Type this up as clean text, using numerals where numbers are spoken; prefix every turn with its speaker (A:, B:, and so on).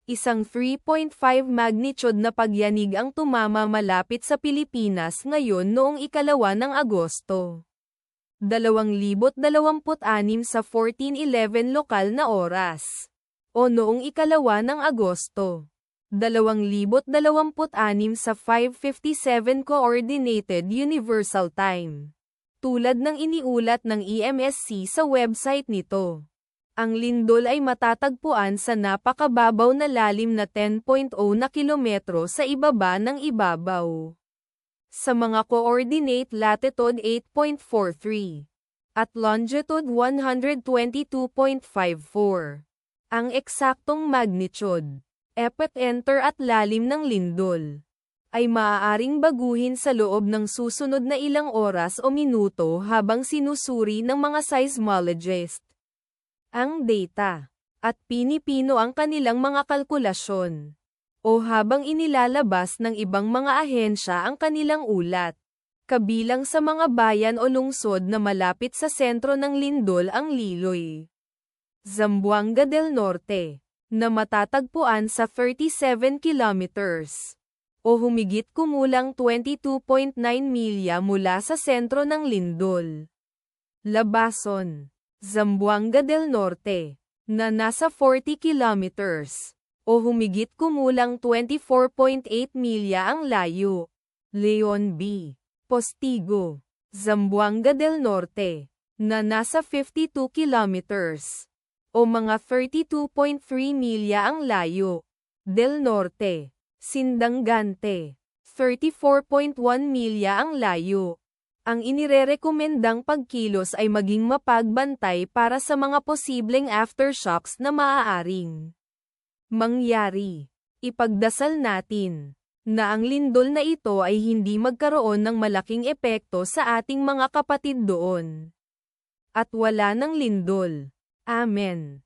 A: Isang 3.5 magnitude na pagyanig ang tumama malapit sa Pilipinas ngayon noong 2 ng Agosto. 2026 sa 14:11 lokal na oras. O noong 2 ng Agosto. 2026 sa 5:57 Coordinated Universal Time. Tulad ng iniulat ng EMSC sa website nito. Ang lindol ay matatagpuan sa napakababaw na lalim na 10.0 na kilometro sa ibaba ng ibabaw. Sa mga coordinate latitude 8.43 at longitude 122.54. Ang eksaktong magnitude, epicenter at lalim ng lindol ay maaaring baguhin sa loob ng susunod na ilang oras o minuto habang sinusuri ng mga seismologist ang data, at pinipino ang kanilang mga kalkulasyon. O habang inilalabas ng ibang mga ahensya ang kanilang ulat. Kabilang sa mga bayan o lungsod na malapit sa sentro ng lindol ang Liloy, Zamboanga del Norte, na matatagpuan sa 37 kilometers. O humigit kumulang 22.9 milya mula sa sentro ng lindol. Labason, Zamboanga del Norte, na nasa 40 kilometers, o humigit kumulang 24.8 milya ang layo. Leon B. Postigo, Zamboanga del Norte, na nasa 52 kilometers, o mga 32.3 milya ang layo. Del Norte, Sindangante, 34.1 milya ang layo. Ang inirerekomendang pagkilos ay maging mapagbantay para sa mga posibleng aftershocks na maaaring mangyari. Ipagdasal natin na ang lindol na ito ay hindi magkaroon ng malaking epekto sa ating mga kapatid doon. At wala ng lindol. Amen.